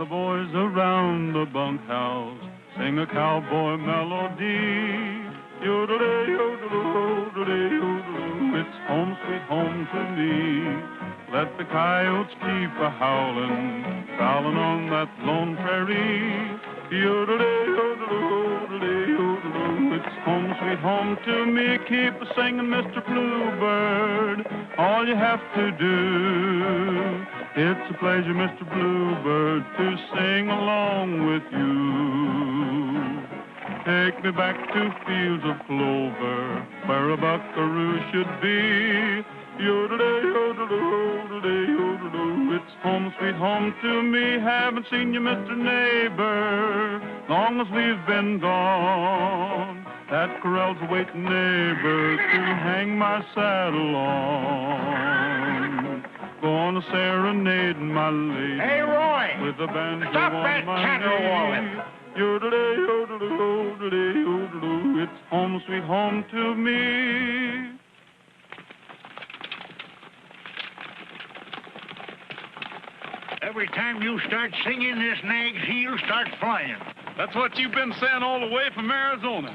boys around the bunkhouse sing a cowboy melody. Yodelay, yodeloo, yodelay, yodeloo, it's home, sweet home to me. Let the coyotes keep a-howlin', prowlin' on that lone prairie. Yodelay, yodeloo, yodelay, yodeloo, it's home, sweet home to me. Keep a-singin', Mr. Bluebird, all you have to do. It's a pleasure, Mr. Bluebird, to sing along with you. Take me back to fields of clover, where a buckaroo should be. Yodelay, yodeloo, yodelay, yodeloo, it's home, sweet home to me. Haven't seen you, Mr. Neighbor, long as we've been gone. That corral's a waiting, neighbor, to hang my saddle on. Gonna serenade my lady. Hey, Roy! With a banjo Stop on that my caterwauling! knee. Yodelay, yodeloo, yodelay, yodeloo, it's home, sweet home to me. Every time you start singing, this nag's heel starts flying. That's what you've been saying all the way from Arizona.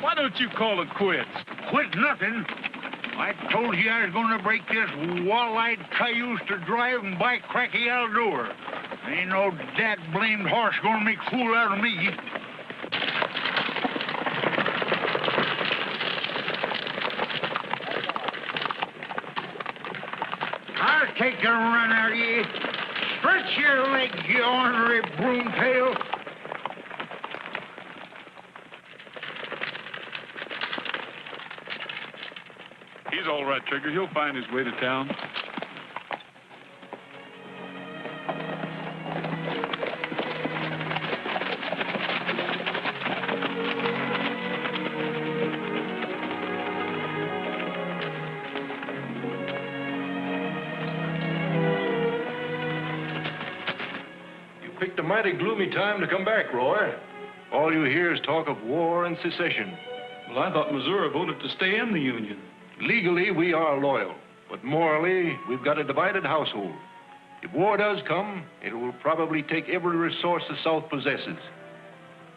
Why don't you call it quits? Quit nothing. I told you I was going to break this wall-eyed cayuse to drive, and by cracky, I'll do her. Ain't no dad-blamed horse going to make a fool out of me. I'll take a run out of you. Stretch your legs, you ornery broomtail. He's all right, Trigger. He'll find his way to town. Picked a mighty gloomy time to come back, Roy. All you hear is talk of war and secession. Well, I thought Missouri voted to stay in the Union. Legally, we are loyal, but morally, we've got a divided household. If war does come, it will probably take every resource the South possesses.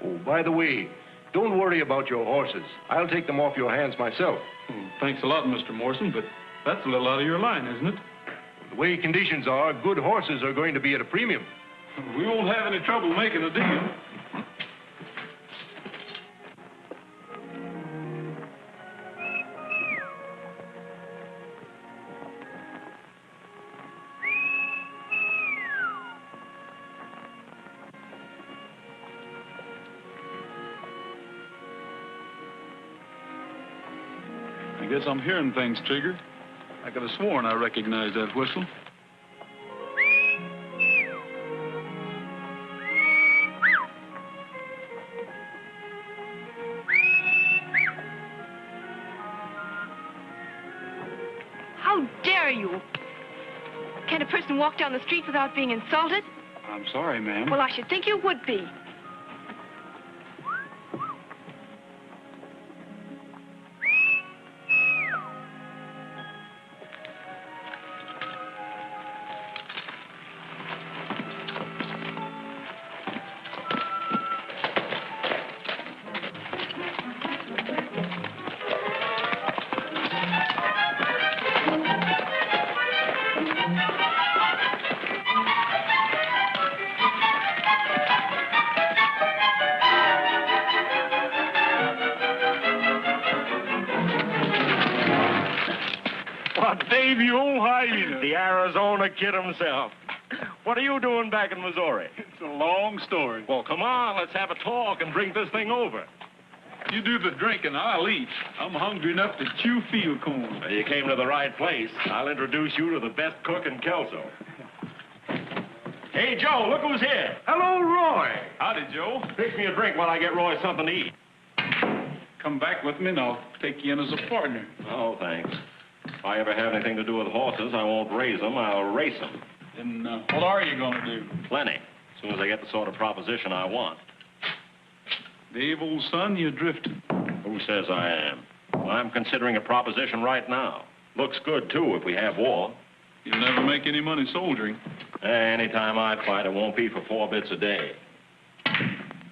Oh, by the way, don't worry about your horses. I'll take them off your hands myself. Oh, thanks a lot, Mr. Morrison, but that's a little out of your line, isn't it? The way conditions are, good horses are going to be at a premium. We won't have any trouble making a deal. I guess I'm hearing things, Trigger. I could have sworn I recognized that whistle. Can a person walk down the street without being insulted? I'm sorry, ma'am. Well, I should think you would be. Dave, you old hyena. The Arizona kid himself. What are you doing back in Missouri? It's a long story. Well, come on, let's have a talk and drink this thing over. You do the drinking, I'll eat. I'm hungry enough to chew field corn. Well, you came to the right place. I'll introduce you to the best cook in Kelso. Hey, Joe, look who's here. Hello, Roy. Howdy, Joe. Fix me a drink while I get Roy something to eat. Come back with me and I'll take you in as a partner. Oh, thanks. If I ever have anything to do with horses, I won't raise them, I'll race them. Then what are you going to do? Plenty. As soon as I get the sort of proposition I want. Dave, old son, you're drifting. Who says I am? Well, I'm considering a proposition right now. Looks good, too, if we have war. You'll never make any money soldiering. Anytime I fight, it won't be for 4 bits a day.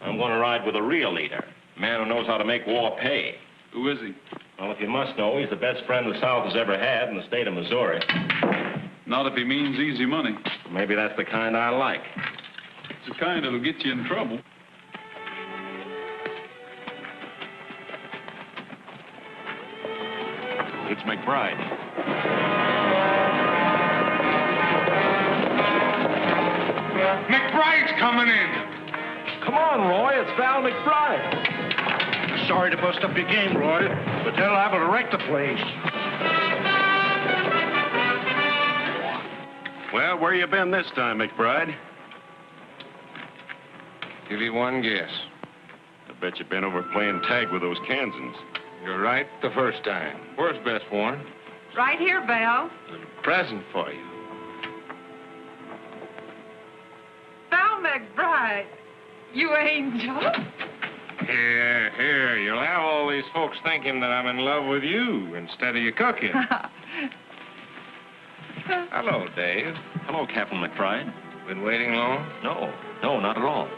I'm going to ride with a real leader, a man who knows how to make war pay. Who is he? Well, if you must know, he's the best friend the South has ever had in the state of Missouri. Not if he means easy money. Maybe that's the kind I like. It's the kind that'll get you in trouble. It's McBride. McBride's coming in. Come on, Roy, it's Val McBride. Sorry to bust up your game, Roy, but they're liable to wreck the place. Well, where you been this time, McBride? Give you one guess. I bet you've been over playing tag with those Kansans. You're right the first time. Where's Best Warren? Right here, Val. A present for you. Val McBride. You angel. Here. You'll have all these folks thinking that I'm in love with you instead of your cooking. Hello, Dave. Hello, Captain McBride. Been waiting long? No, not at all.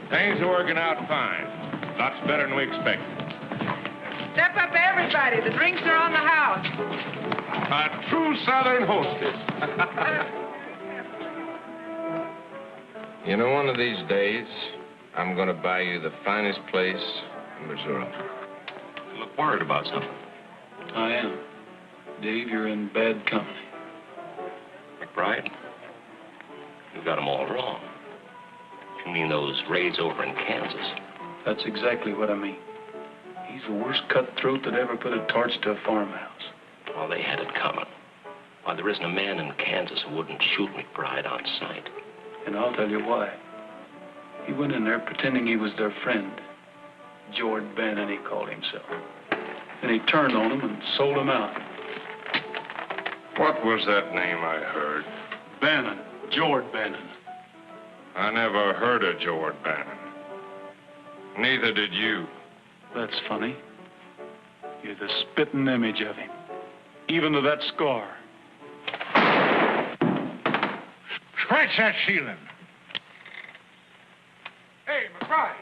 Things are working out fine. Lots better than we expected. Step up, everybody. The drinks are on the house. A true Southern hostess. You know, one of these days, I'm going to buy you the finest place in Missouri. You look worried about something. I am. Dave, you're in bad company. McBride, you got them all wrong. You mean those raids over in Kansas? That's exactly what I mean. He's the worst cutthroat that ever put a torch to a farmhouse. Well, they had it coming. Why, there isn't a man in Kansas who wouldn't shoot McBride on sight. And I'll tell you why. He went in there pretending he was their friend. George Bannon, he called himself. And he turned on him and sold him out. What was that name I heard? Bannon. George Bannon. I never heard of George Bannon. Neither did you. That's funny. You're the spitting image of him. Even to that scar. Scratch that ceiling. Hey, McBride.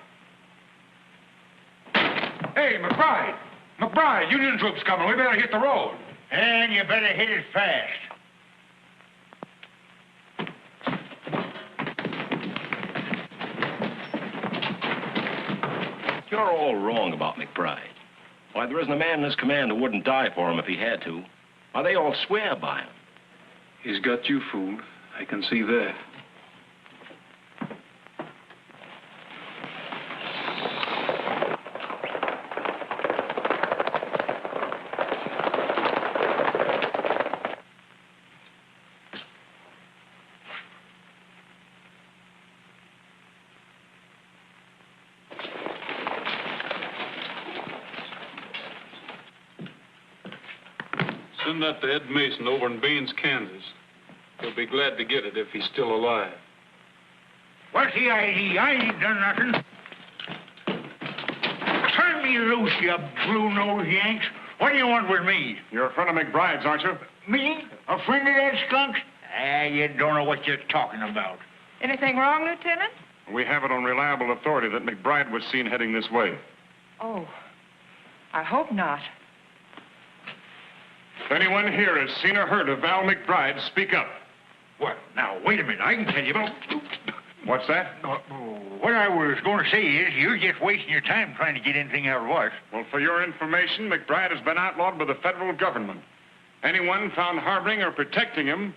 Hey, McBride. McBride, Union troops coming. We better hit the road. And you better hit it fast. You're all wrong about McBride. Why, there isn't a man in his command who wouldn't die for him if he had to. Why, they all swear by him. He's got you fooled. I can see that. Send that to Ed Mason over in Baines, Kansas. He'll be glad to get it if he's still alive. What's the ID? I ain't done nothing. Turn me loose, you blue-nosed Yanks. What do you want with me? You're a friend of McBride's, aren't you? Me? A friend of that skunk? You don't know what you're talking about. Anything wrong, Lieutenant? We have it on reliable authority that McBride was seen heading this way. Oh, I hope not. If anyone here has seen or heard of Val McBride, speak up. What? Now, wait a minute. I can tell you about... What's that? What I was going to say is you're just wasting your time trying to get anything out of us. Well, for your information, McBride has been outlawed by the federal government. Anyone found harboring or protecting him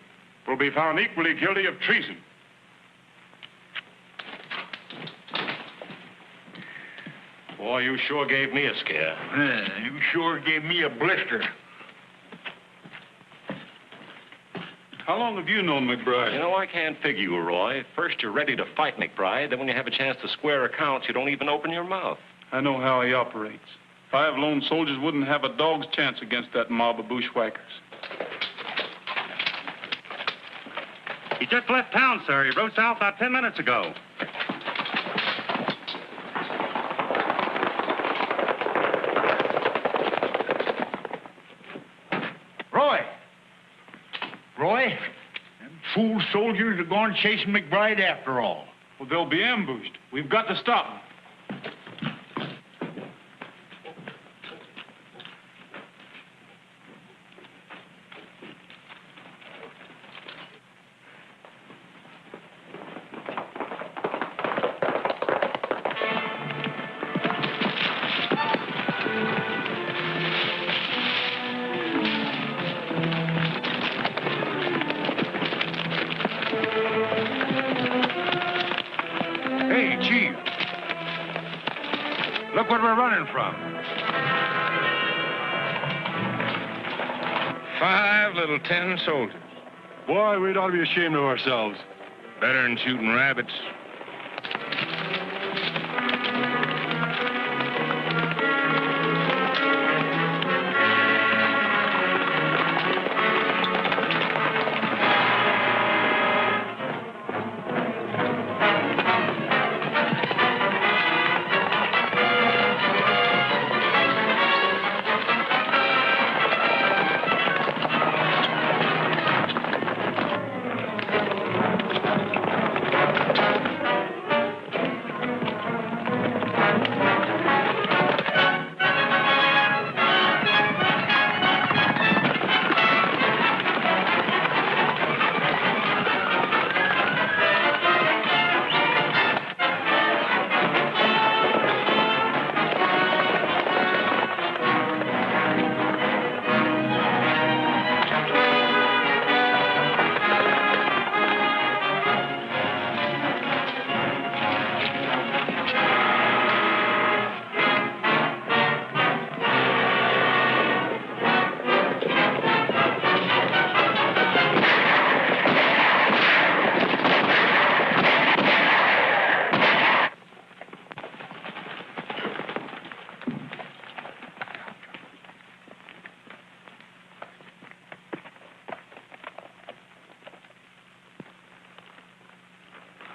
will be found equally guilty of treason. Boy, you sure gave me a scare. You sure gave me a blister. How long have you known McBride? You know, I can't figure you, Roy. First, you're ready to fight McBride. Then when you have a chance to square accounts, you don't even open your mouth. I know how he operates. 5 lone soldiers wouldn't have a dog's chance against that mob of bushwhackers. He just left town, sir. He rode south about 10 minutes ago. Roy! soldiers are going chasing McBride after all. Well, they'll be ambushed. We've got to stop them. Look what we're running from. 5 little 10 soldiers. Boy, we'd ought to be ashamed of ourselves. Better than shooting rabbits.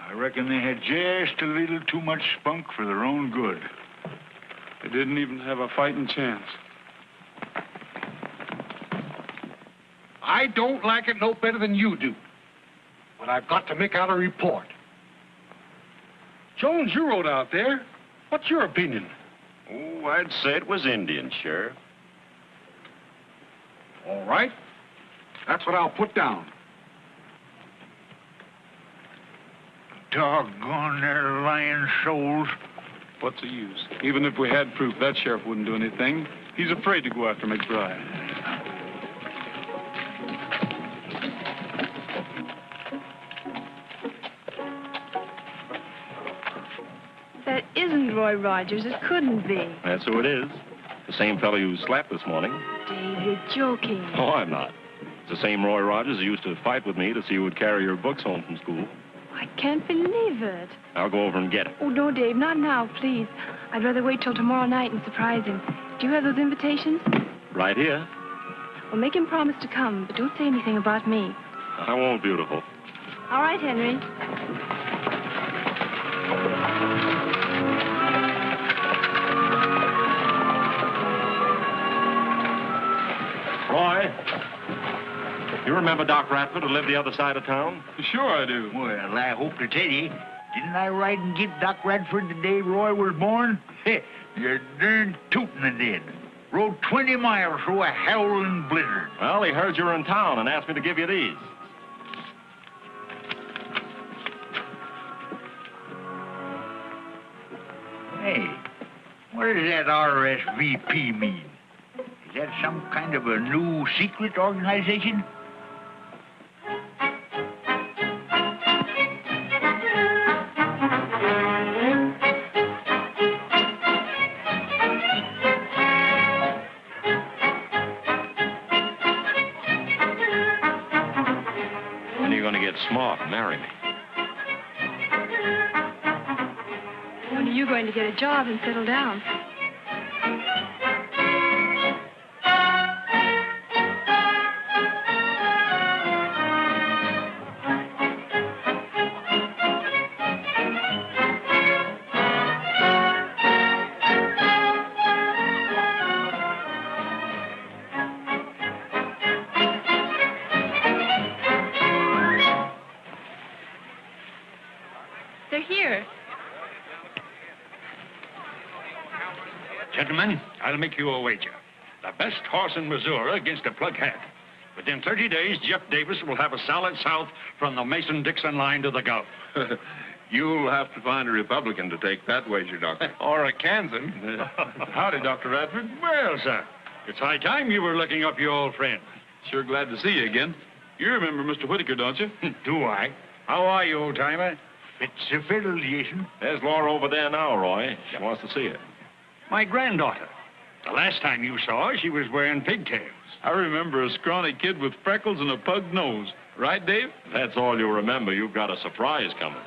I reckon they had just a little too much spunk for their own good. They didn't even have a fighting chance. I don't like it no better than you do. But I've got to make out a report. Jones, you rode out there. What's your opinion? Oh, I'd say it was Indian, Sheriff. All right. That's what I'll put down. Doggone their lying souls. What's the use? Even if we had proof, that sheriff wouldn't do anything. He's afraid to go after McBride. That isn't Roy Rogers. It couldn't be. That's who it is. The same fellow you slapped this morning. Dave, you're joking. Oh, I'm not. It's the same Roy Rogers who used to fight with me to see who would carry your books home from school. I can't believe it. I'll go over and get it. Oh, no, Dave, not now, please. I'd rather wait till tomorrow night and surprise him. Do you have those invitations? Right here. Well, make him promise to come, but don't say anything about me. I won't, beautiful. All right, Henry. Roy, you remember Doc Radford who lived the other side of town? Sure I do. Well, I hope to tell you, didn't I ride and get Doc Radford the day Roy was born? You're darn tootin' I did. Rode 20 miles through a howling blizzard. Well, he heard you were in town and asked me to give you these. Hey, what does that RSVP mean? Is that some kind of a new secret organization? When are you going to get smart and marry me? When are you going to get a job and settle down? They're here. Gentlemen, I'll make you a wager. The best horse in Missouri against a plug hat. Within 30 days, Jeff Davis will have a solid south from the Mason-Dixon line to the Gulf. You'll have to find a Republican to take that wager, Doctor. Or a Kansan. Howdy, Dr. Radford. Well, sir, it's high time you were looking up your old friend. Sure glad to see you again. You remember Mr. Whitaker, don't you? Do I? How are you, old-timer? Fits a fiddle, Jason. There's Laura over there now, Roy. She wants to see you. My granddaughter. The last time you saw her, she was wearing pigtails. I remember a scrawny kid with freckles and a pug nose. Right, Dave? That's all you remember. You've got a surprise coming.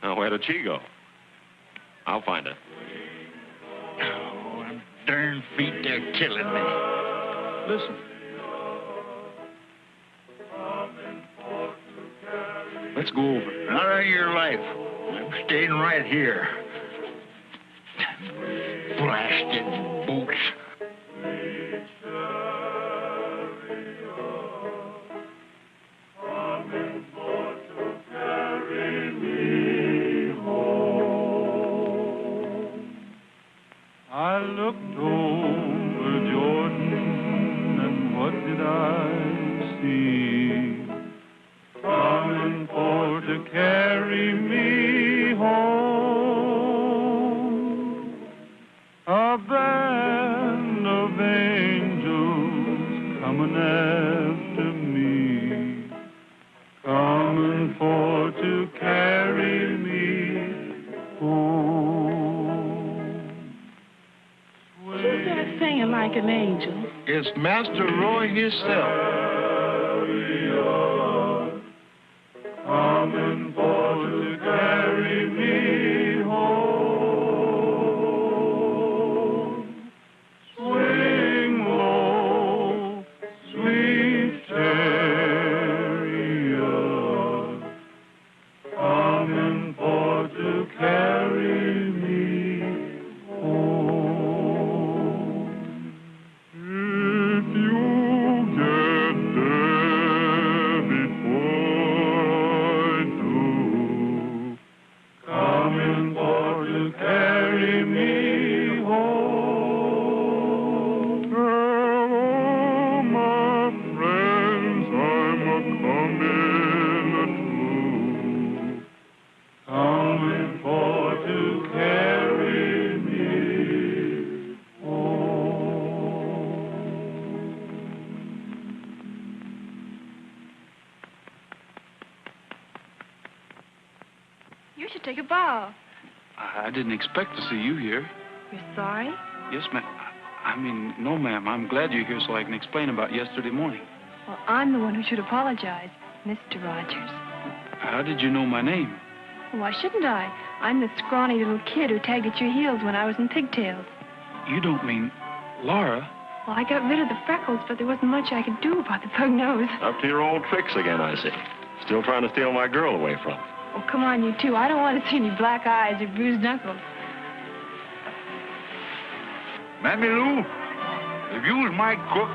Now, where did she go? I'll find her. Oh, them darn feet, they're killing me. Listen. Let's go over. Not on your life. I'm staying right here. Blasted boots. I looked over Jordan, and what did I see? Coming for to carry me home. A band of angels coming after me, coming for to carry me home. Who's that singing like an angel? It's Master Roy himself. Coming for to carry me home. Swing low, sweet chariot, coming for to carry me home. If you get there before I do, coming for to carry me home. Hello, my friends, I'm a-coming too, coming for to carry me home. You should take a bow. I didn't expect to see you here. You're sorry? Yes, ma'am. I mean, no, ma'am. I'm glad you're here so I can explain about yesterday morning. Well, I'm the one who should apologize, Mr. Rogers. How did you know my name? Why shouldn't I? I'm the scrawny little kid who tagged at your heels when I was in pigtails. You don't mean Laura? Well, I got rid of the freckles, but there wasn't much I could do about the pug nose. Up to your old tricks again, I see. Still trying to steal my girl away from me. Oh, come on, you two. I don't want to see any black eyes or bruised knuckles. Mammy Lou, if you was my cook,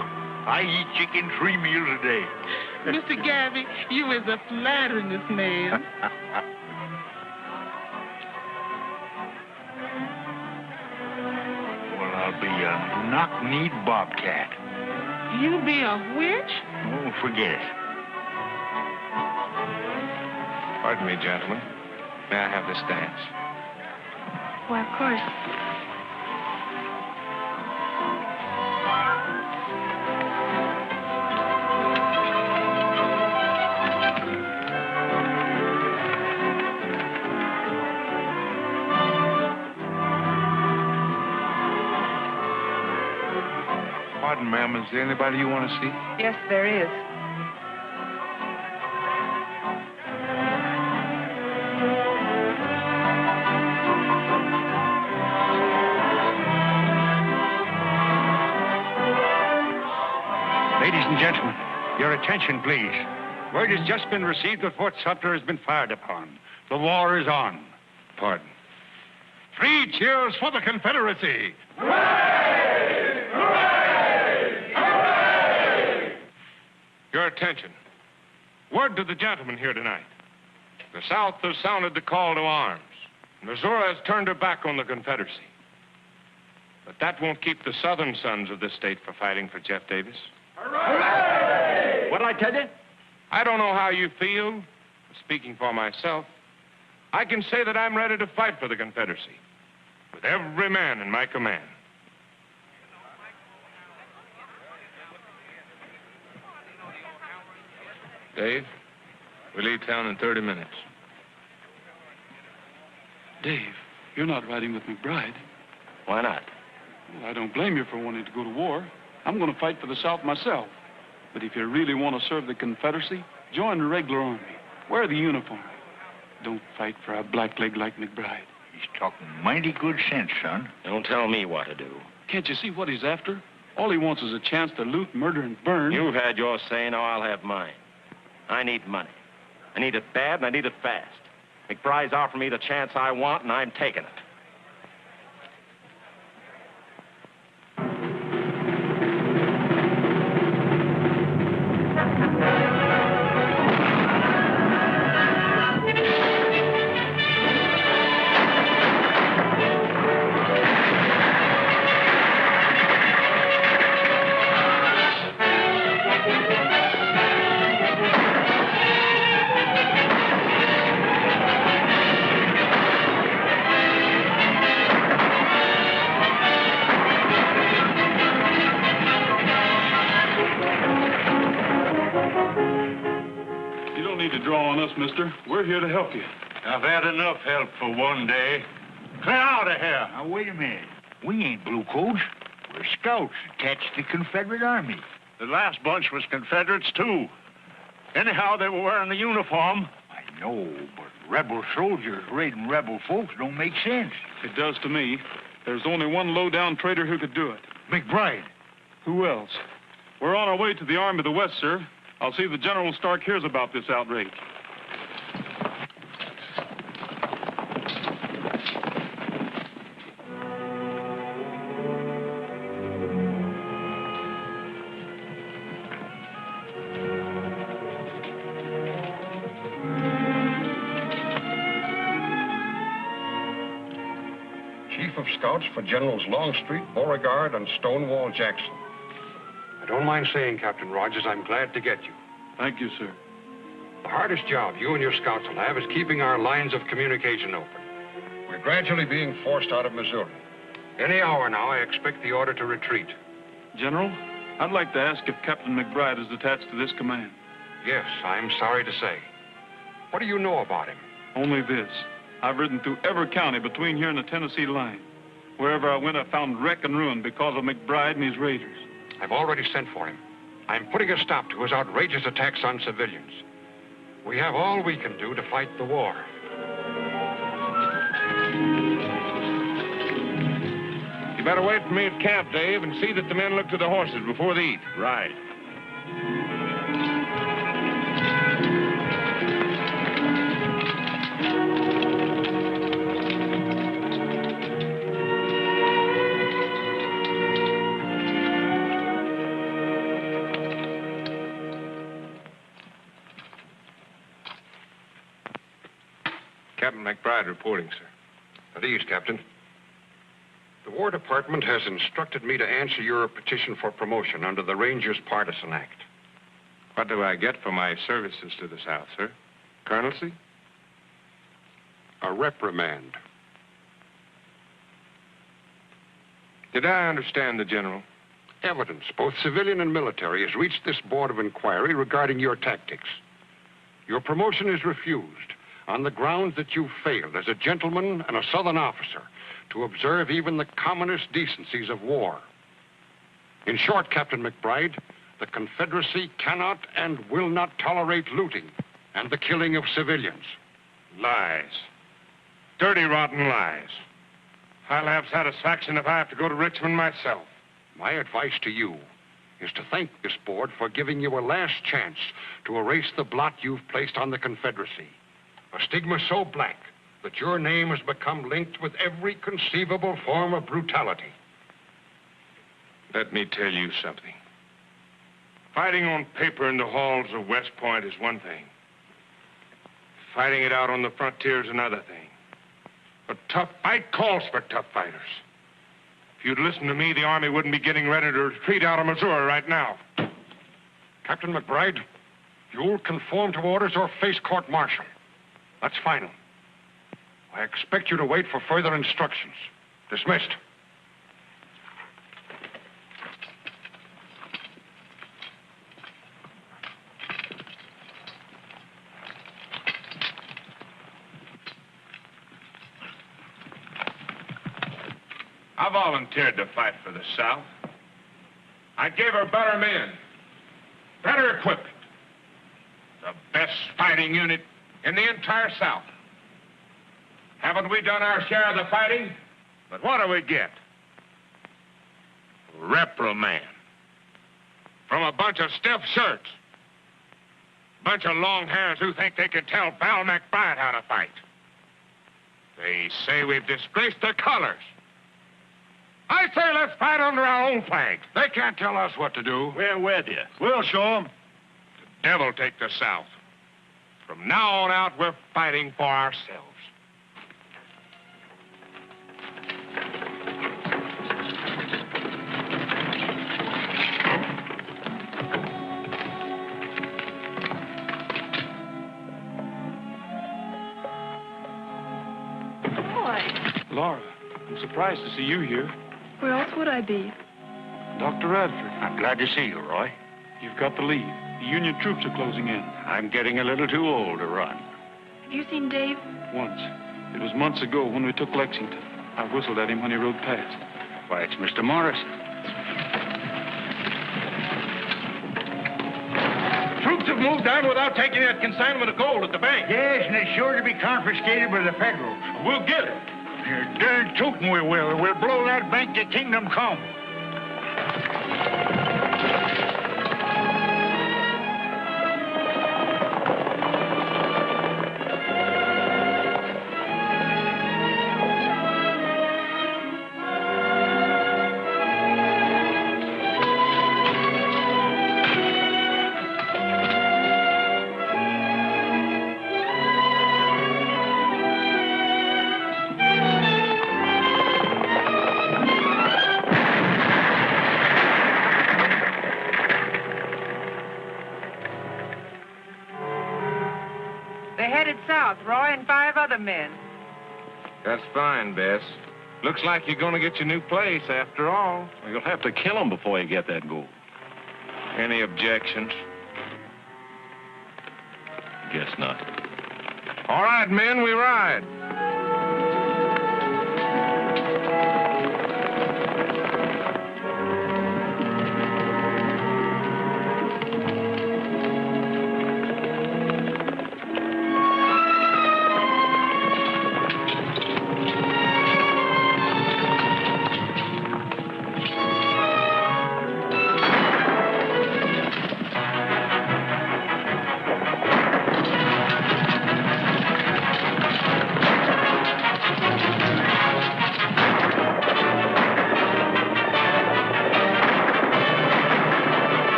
I eat chicken 3 meals a day. Mr. Gabby, you is a flatteriness man. Well, I'll be a knock-kneed bobcat. You be a witch? Oh, forget it. Pardon me, gentlemen. May I have this dance? Why, of course. Pardon, ma'am. Is there anybody you want to see? Yes, there is. Ladies and gentlemen, your attention, please. Word has just been received that Fort Sumter has been fired upon. The war is on. Pardon. 3 cheers for the Confederacy. Your attention. Word to the gentlemen here tonight. The South has sounded the call to arms. Missouri has turned her back on the Confederacy. But that won't keep the southern sons of this state from fighting for Jeff Davis. Hooray! What'd I tell you? I don't know how you feel. Speaking for myself, I can say that I'm ready to fight for the Confederacy with every man in my command. Dave, we leave town in 30 minutes. Dave, you're not riding with McBride. Why not? Well, I don't blame you for wanting to go to war. I'm going to fight for the South myself. But if you really want to serve the Confederacy, join the regular army. Wear the uniform. Don't fight for a blackleg like McBride. He's talking mighty good sense, son. Don't tell me what to do. Can't you see what he's after? All he wants is a chance to loot, murder, and burn. You've had your say, now I'll have mine. I need money. I need it bad, and I need it fast. McBride's offering me the chance I want, and I'm taking it. Mister. We're here to help you. I've had enough help for one day. Clear out of here. Now, wait a minute. We ain't bluecoats. We're scouts attached to the Confederate Army. The last bunch was Confederates, too. Anyhow, they were wearing the uniform. I know, but rebel soldiers raiding rebel folks don't make sense. It does to me. There's only one low-down traitor who could do it. McBride. Who else? We're on our way to the Army of the West, sir. I'll see that General Stark hears about this outrage. Scouts for Generals Longstreet, Beauregard, and Stonewall Jackson. I don't mind saying, Captain Rogers, I'm glad to get you. Thank you, sir. The hardest job you and your scouts will have is keeping our lines of communication open. We're gradually being forced out of Missouri. Any hour now, I expect the order to retreat. General, I'd like to ask if Captain McBride is attached to this command. Yes, I'm sorry to say. What do you know about him? Only this. I've ridden through every county between here and the Tennessee line. Wherever I went, I found wreck and ruin because of McBride and his raiders. I've already sent for him. I'm putting a stop to his outrageous attacks on civilians. We have all we can do to fight the war. You better wait for me at camp, Dave, and see that the men look to the horses before they eat. Right. Captain McBride reporting, sir. At ease, Captain. The War Department has instructed me to answer your petition for promotion under the Rangers Partisan Act. What do I get for my services to the South, sir? Colonelcy? A reprimand. Did I understand the General? Evidence, both civilian and military, has reached this Board of Inquiry regarding your tactics. Your promotion is refused on the grounds that you failed as a gentleman and a Southern officer to observe even the commonest decencies of war. In short, Captain McBride, the Confederacy cannot and will not tolerate looting and the killing of civilians. Lies. Dirty, rotten lies. I'll have satisfaction if I have to go to Richmond myself. My advice to you is to thank this board for giving you a last chance to erase the blot you've placed on the Confederacy. A stigma so black that your name has become linked with every conceivable form of brutality. Let me tell you something. Fighting on paper in the halls of West Point is one thing. Fighting it out on the frontier is another thing. A tough fight calls for tough fighters. If you'd listened to me, the Army wouldn't be getting ready to retreat out of Missouri right now. Captain McBride, you'll conform to orders or face court-martial. That's final. I expect you to wait for further instructions. Dismissed. I volunteered to fight for the South. I gave her better men, better equipment, the best fighting unit in the entire South. Haven't we done our share of the fighting? But what do we get? Reprimand. From a bunch of stiff shirts. Bunch of long hairs who think they can tell Val McBride how to fight. They say we've disgraced their colors. I say let's fight under our own flag. They can't tell us what to do. We're with you. We'll show them. The devil take the South. From now on out, we're fighting for ourselves. Laura, I'm surprised to see you here. Where else would I be? Dr. Radford. I'm glad to see you, Roy. You've got to leave. The Union troops are closing in. I'm getting a little too old to run. Have you seen Dave? Once. It was months ago when we took Lexington. I whistled at him when he rode past. Why, it's Mr. Morrison. Troops have moved on without taking that consignment of gold at the bank. Yes, and it's sure to be confiscated by the Federals. We'll get it. You're darn tootin' we will. We'll blow that bank to kingdom come. Roy and 5 other men. That's fine, Bess. Looks like you're going to get your new place after all. You'll have to kill him before you get that gold. Any objections? Guess not. All right, men, we ride.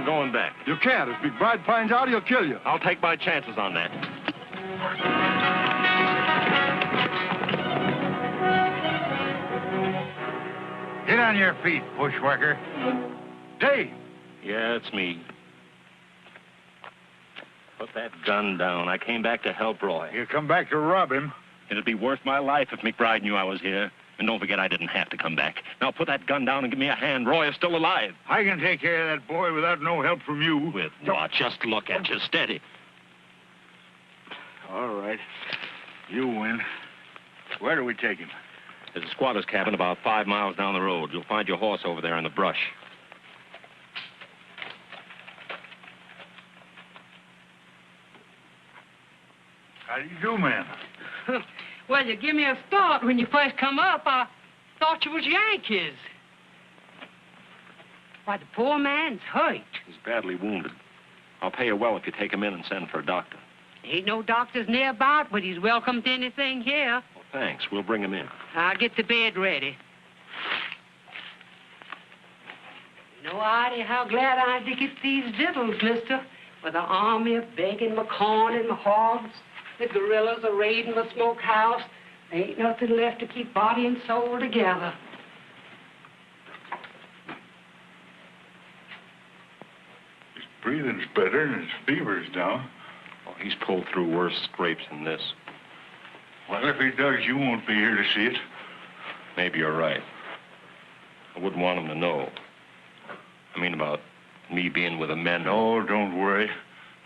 going back. You can't. If McBride finds out, he'll kill you. I'll take my chances on that. Get on your feet, bushwhacker. Dave. Yeah, it's me. Put that gun down. I came back to help Roy. You come back to rob him? It'd be worth my life if McBride knew I was here. And don't forget, I didn't have to come back. Now put that gun down and give me a hand. Roy is still alive. I can take care of that boy without no help from you. With what? Just look at you. Steady. All right. You win. Where do we take him? There's a squatter's cabin about 5 miles down the road. You'll find your horse over there in the brush. How do you do, ma'am? Well, you give me a start when you first come up. I thought you was Yankees. Why, the poor man's hurt. He's badly wounded. I'll pay you well if you take him in and send for a doctor. Ain't no doctors nearby, but he's welcome to anything here. Well, thanks. We'll bring him in. I'll get the bed ready. No idea how glad I am to get these victuals, mister. With the army a begging my corn and my hogs, the guerrillas are raiding my smokehouse. There ain't nothing left to keep body and soul together. His breathing's better and his fever's down. Oh, he's pulled through worse scrapes than this. Well, if he does, you won't be here to see it. Maybe you're right. I wouldn't want him to know. I mean about me being with the men. No, don't worry.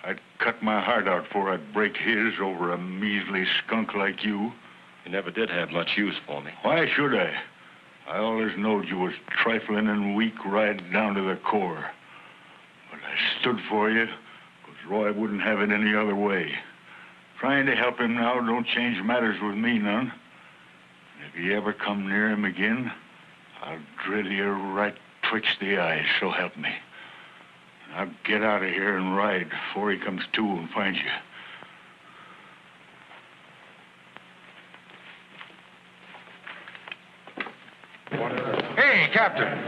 I'd cut my heart out before I'd break his over a measly skunk like you. You never did have much use for me. Why should I? I always knowed you was trifling and weak right down to the core. But I stood for you, because Roy wouldn't have it any other way. Trying to help him now don't change matters with me none. And if you ever come near him again, I'll drill you right twixt the eyes, so help me. I'll get out of here and ride before he comes to and finds you. Hey, Captain.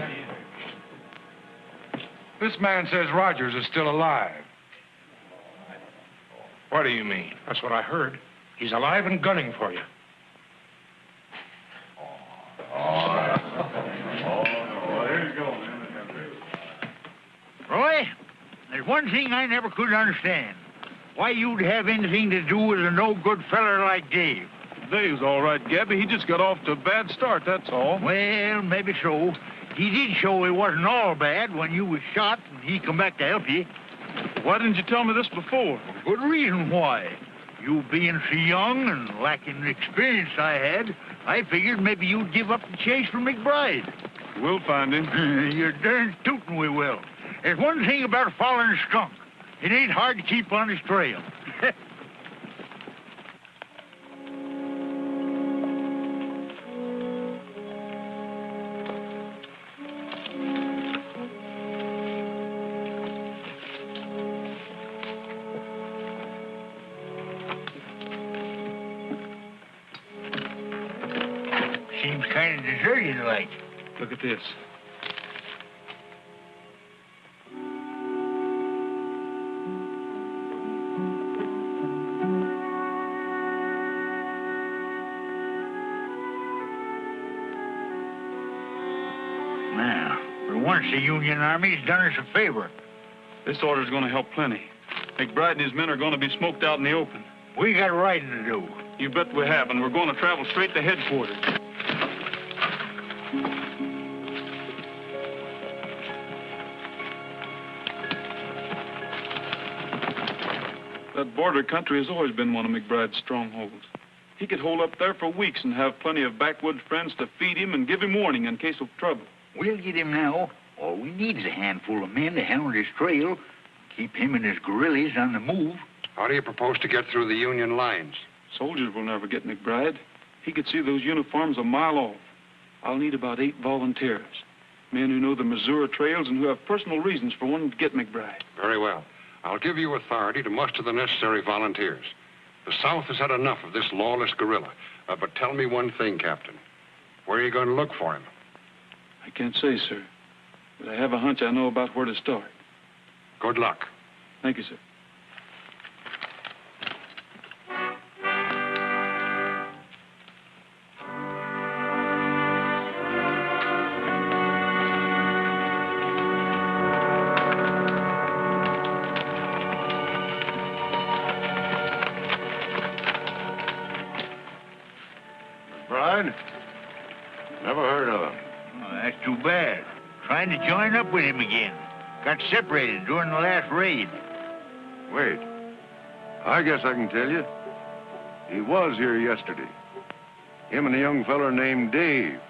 This man says Rogers is still alive. What do you mean? That's what I heard. He's alive and gunning for you. Roy, there's one thing I never could understand. Why you'd have anything to do with a no-good feller like Dave. Dave's all right, Gabby. He just got off to a bad start, that's all. Well, maybe so. He did show it wasn't all bad when you was shot and he come back to help you. Why didn't you tell me this before? Good reason why. You being so young and lacking the experience I had, I figured maybe you'd give up the chase for McBride. We'll find him. You're darn tootin' we will. There's one thing about following a skunk. It ain't hard to keep on his trail. Seems kind of deserted like. Look at this. Now, for once the Union Army's done us a favor. This order's going to help plenty. McBride and his men are going to be smoked out in the open. We got riding to do. You bet we have, and we're going to travel straight to headquarters. That border country has always been one of McBride's strongholds. He could hold up there for weeks and have plenty of backwoods friends to feed him and give him warning in case of trouble. We'll get him now. All we need is a handful of men to hound his trail, keep him and his guerrillas on the move. How do you propose to get through the Union lines? Soldiers will never get McBride. He could see those uniforms a mile off. I'll need about 8 volunteers. Men who know the Missouri trails and who have personal reasons for wanting to get McBride. Very well. I'll give you authority to muster the necessary volunteers. The South has had enough of this lawless guerrilla. But tell me one thing, Captain. Where are you going to look for him? I can't say, sir. But I have a hunch I know about where to start. Good luck. Thank you, sir. McBride? Never heard of him. Oh, that's too bad. Trying to join up with him again. Got separated during the last raid. Wait. I guess I can tell you. He was here yesterday. Him and a young feller named Dave.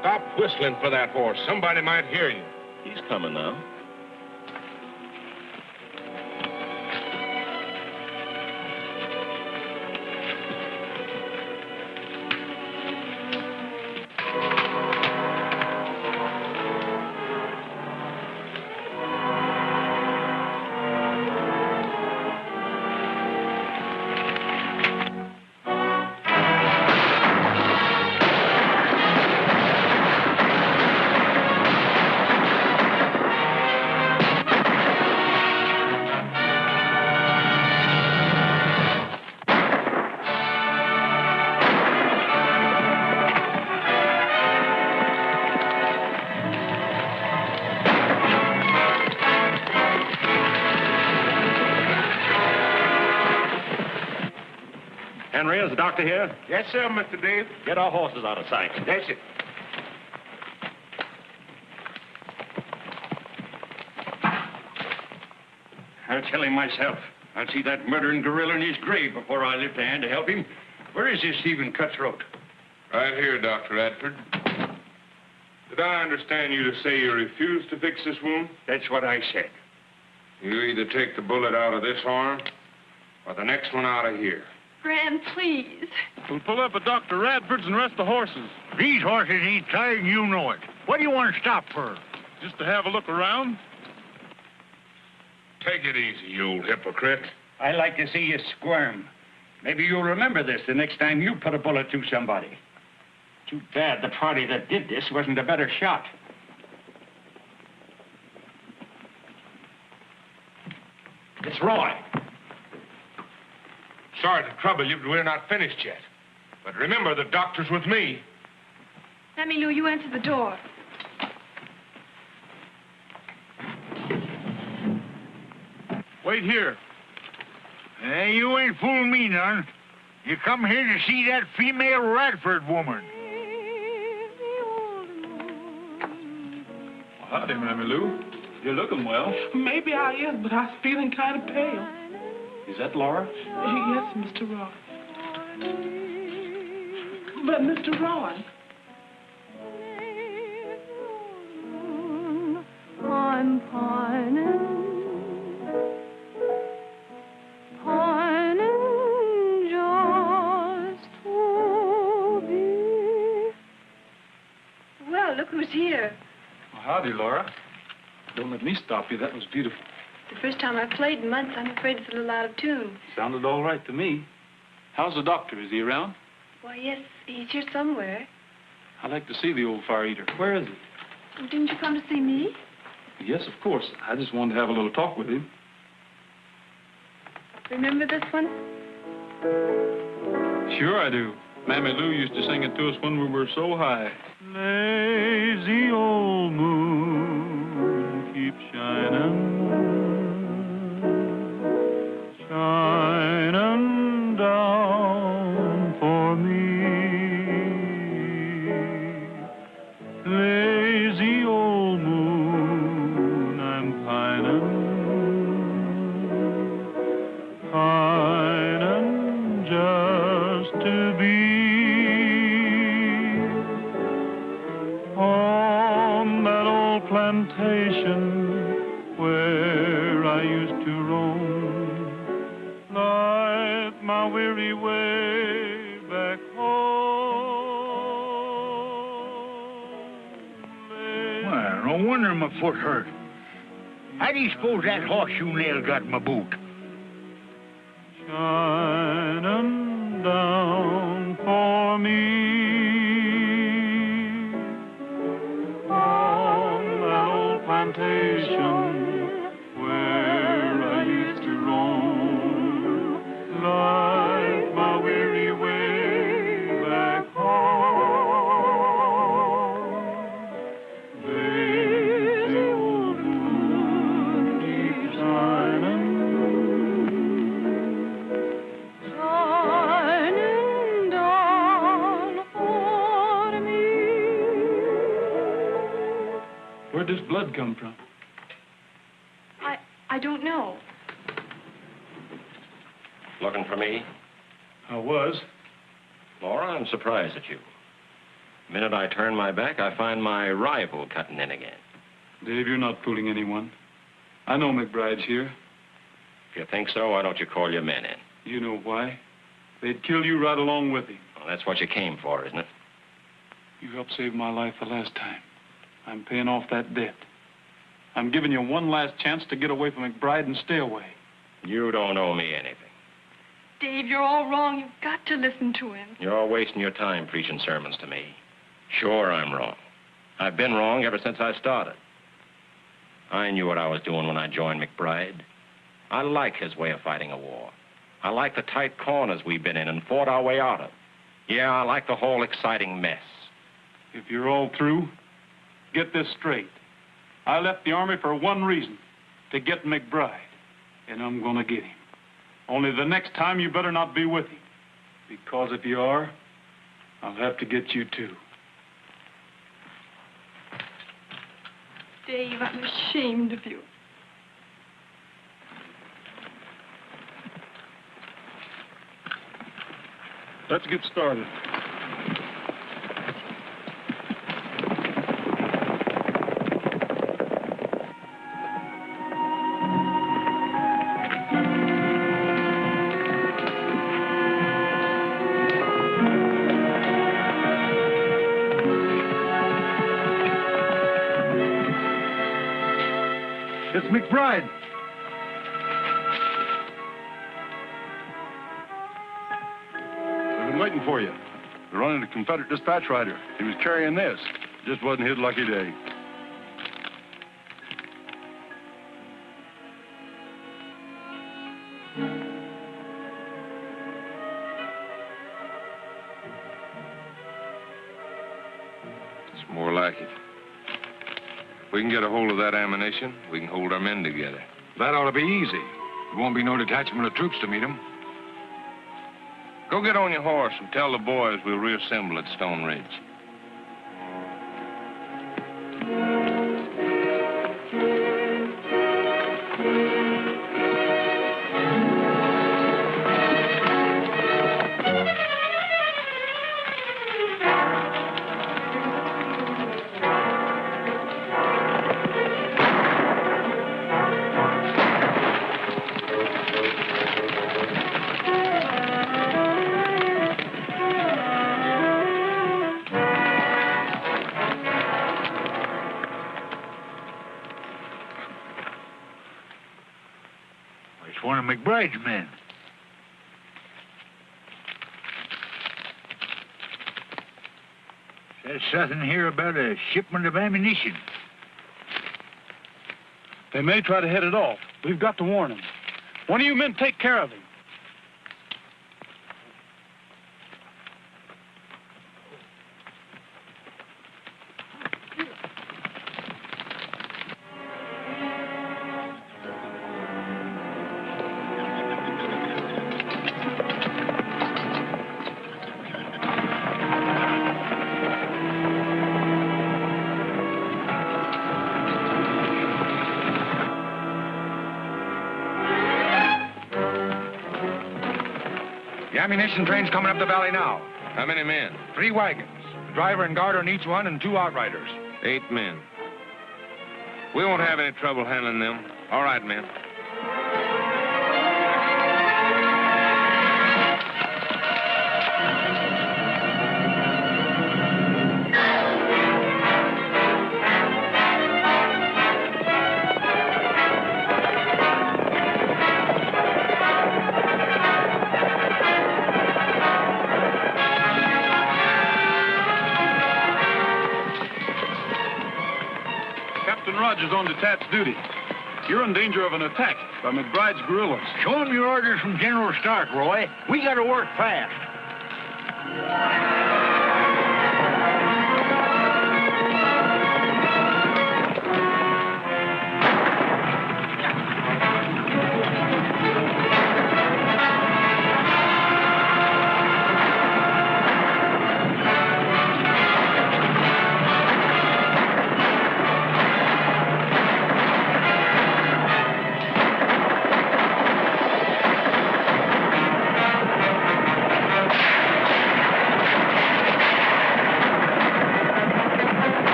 Stop whistling for that horse. Somebody might hear you. He's coming now. Henry, is the doctor here? Yes, sir, Mr. Dave. Get our horses out of sight. That's it. I'll tell him myself. I'll see that murdering gorilla in his grave before I lift a hand to help him. Where is this Stephen Cutthroat? Right here, Dr. Radford. Did I understand you to say you refuse to fix this wound? That's what I said. You either take the bullet out of this arm or the next one out of here. Gran, please. We'll pull up at Dr. Radford's and rest the horses. These horses ain't tired, and you know it. What do you want to stop for? Just to have a look around. Take it easy, you old hypocrite. I like to see you squirm. Maybe you'll remember this the next time you put a bullet through somebody. Too bad the party that did this wasn't a better shot. It's Roy. Sorry to trouble you, but we're not finished yet. But remember, the doctor's with me. Mammy Lou, you answer the door. Wait here. Hey, you ain't fooling me none. You come here to see that female Radford woman. Well, howdy, Mammy Lou. You're looking well. Maybe I is, but I'm feeling kind of pale. Is that Laura? Yes, Mr. Roy. But, Mr. Roy. I'm pining just to be. Well, look who's here. Well, howdy, Laura. Don't let me stop you. That was beautiful. The first time I've played in months, I'm afraid it's a little out of tune. Sounded all right to me. How's the doctor? Is he around? Why, yes, he's here somewhere. I'd like to see the old fire eater. Where is he? Well, didn't you come to see me? Yes, of course. I just wanted to have a little talk with him. Remember this one? Sure I do. Mammy Lou used to sing it to us when we were so high. Lazy old moon, keep shining, shining down for me. Lazy old moon, I'm pining just to be on that old plantation where my weary way back home. Well, no wonder my foot hurt. How do you suppose that horseshoe nail got in my boot? Shining down for me on that old plantation where I used to roam, like my weary way back home. Babe, the old moon keeps shining down for me. Where'd this blood come from? I don't know. Looking for me? I was. Laura, I'm surprised at you. The minute I turn my back, I find my rival cutting in again. Dave, you're not fooling anyone. I know McBride's here. If you think so, why don't you call your men in? You know why? They'd kill you right along with him. Well, that's what you came for, isn't it? You helped save my life the last time. I'm paying off that debt. I'm giving you one last chance to get away from McBride and stay away. You don't owe me anything. Dave, you're all wrong. You've got to listen to him. You're wasting your time preaching sermons to me. Sure, I'm wrong. I've been wrong ever since I started. I knew what I was doing when I joined McBride. I like his way of fighting a war. I like the tight corners we've been in and fought our way out of. Yeah, I like the whole exciting mess. If you're all through, get this straight. I left the Army for one reason, to get McBride. And I'm going to get him. Only the next time you better not be with him. Because if you are, I'll have to get you too. Dave, I'm ashamed of you. Let's get started. It's McBride. We've been waiting for you. We're running a Confederate dispatch rider. He was carrying this. Just wasn't his lucky day. It's more like it. If we can get a hold of that ammunition, we can hold our men together. That ought to be easy. There won't be no detachment of troops to meet them. Go get on your horse and tell the boys we'll reassemble at Stone Ridge. It's one of McBride's men. Says something here about a shipment of ammunition. They may try to head it off. We've got to warn them. One of you men take care of him. The ammunition train's coming up the valley now. How many men? 3 wagons. The driver and guard on each one and 2 outriders. 8 men. We won't have any trouble handling them. All right, men. on detached duty. You're in danger of an attack by McBride's guerrillas. Show him your orders from General Stark, Roy. We got to work fast.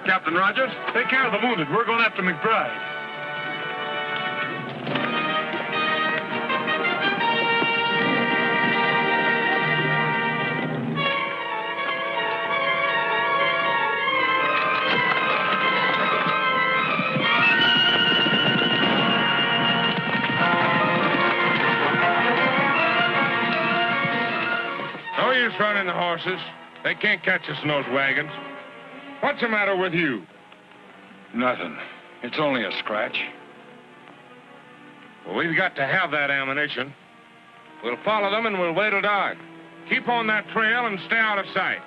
Captain Rogers. Take care of the wounded. We're going after McBride. No use running the horses. They can't catch us in those wagons. What's the matter with you? Nothing. It's only a scratch. Well, we've got to have that ammunition. We'll follow them and we'll wait till dark. Keep on that trail and stay out of sight.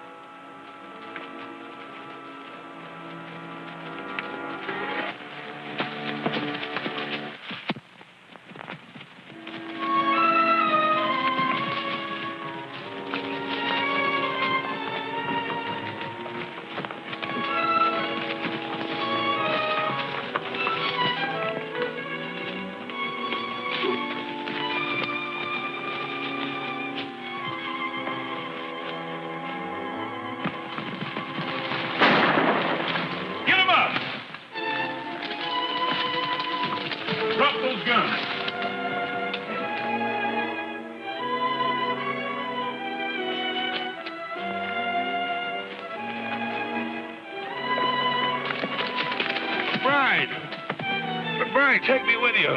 McBride, take me with you.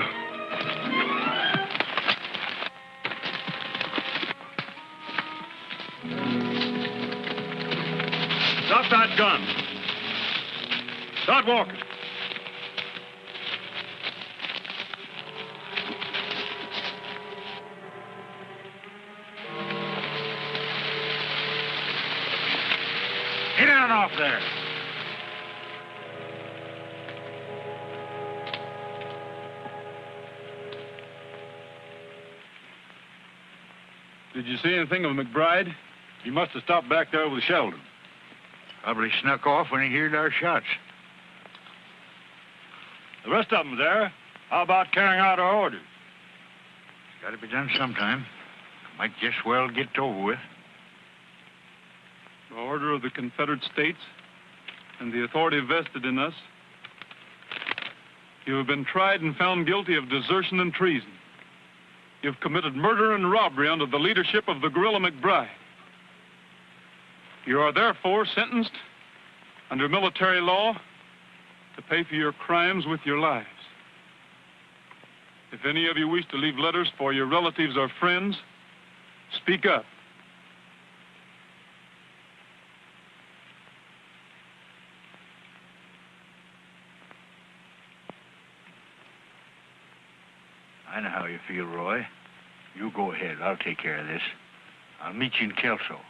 Drop that gun. Start walking. Get on off there. Did you see anything of McBride? He must have stopped back there with Sheldon. Probably snuck off when he heard our shots. The rest of them there. How about carrying out our orders? It's got to be done sometime. Might just well get over with. The order of the Confederate States and the authority vested in us, you have been tried and found guilty of desertion and treason. You've committed murder and robbery under the leadership of the guerrilla McBride. You are therefore sentenced under military law to pay for your crimes with your lives. If any of you wish to leave letters for your relatives or friends, speak up. I know how you feel, Roy. You go ahead. I'll take care of this. I'll meet you in Kelso.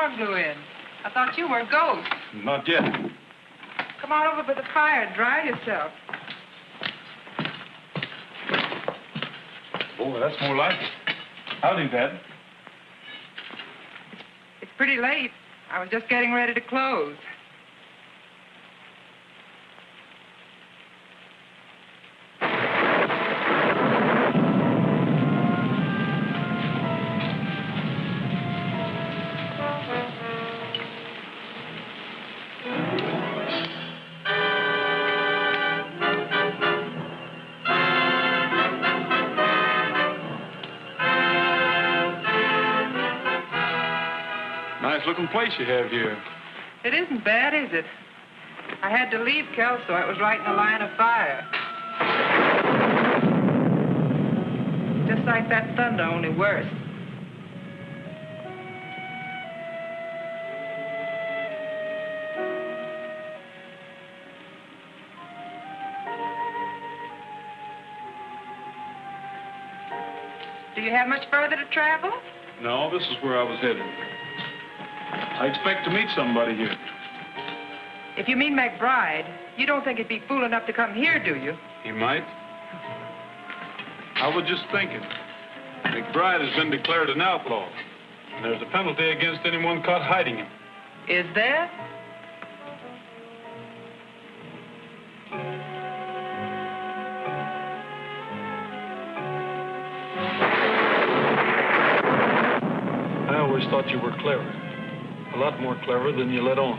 storm blew in. I thought you were a ghost. Not yet. Come on over by the fire and dry yourself. Oh, that's more like it. Howdy, Dad. It's pretty late. I was just getting ready to close. Nice-looking place you have here. It isn't bad, is it? I had to leave Kelso. It was right in the line of fire. Just like that thunder, only worse. Do you have much further to travel? No, this is where I was headed. I expect to meet somebody here. If you mean McBride, you don't think he'd be fool enough to come here, do you? He might. I was just thinking. McBride has been declared an outlaw. And there's a penalty against anyone caught hiding him. Is there? I always thought you were clever. A lot more clever than you let on.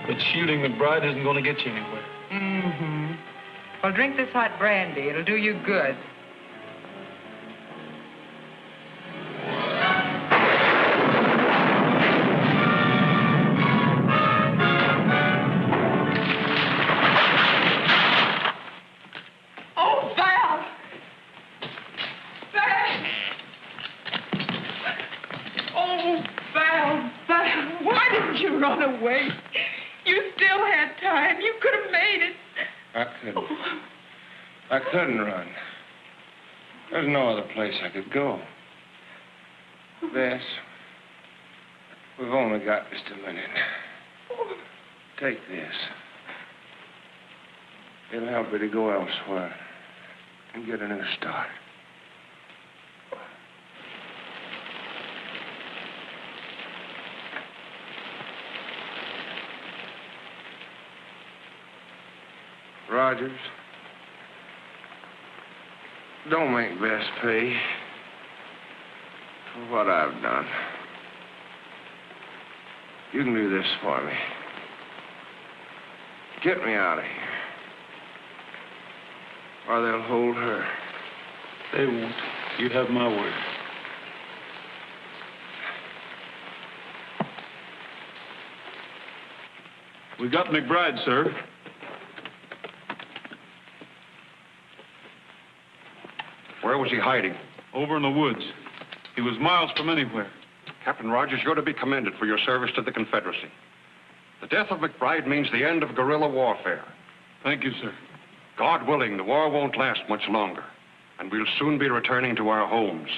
But shooting McBride isn't going to get you anywhere. Mm-hmm. Well, drink this hot brandy. It'll do you good. Oh, Val! Val! Oh, Val, Val, why didn't you run away? You still had time. You could have made it. I couldn't run. There's no other place I could go. Bess, we've only got just a minute. Take this. It'll help you to go elsewhere and get a new start. Rogers, don't make Bess pay for what I've done. You can do this for me. Get me out of here, or they'll hold her. They won't. You have my word. We got McBride, sir. Where was he hiding? Over in the woods. He was miles from anywhere. Captain Rogers, you're to be commended for your service to the Confederacy. The death of McBride means the end of guerrilla warfare. Thank you, sir. God willing, the war won't last much longer, and we'll soon be returning to our homes.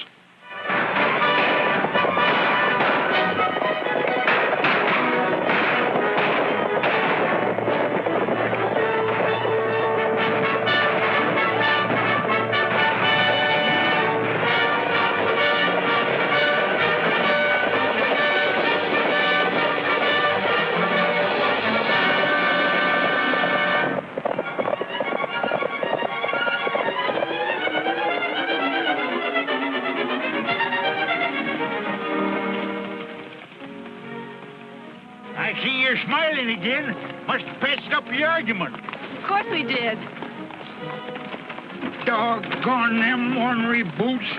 Smiling again. Must have patched up the argument. Of course we did. Doggone them ornery boots.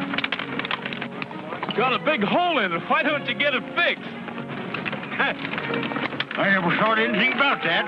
Got a big hole in it. Why don't you get it fixed? I never thought anything about that.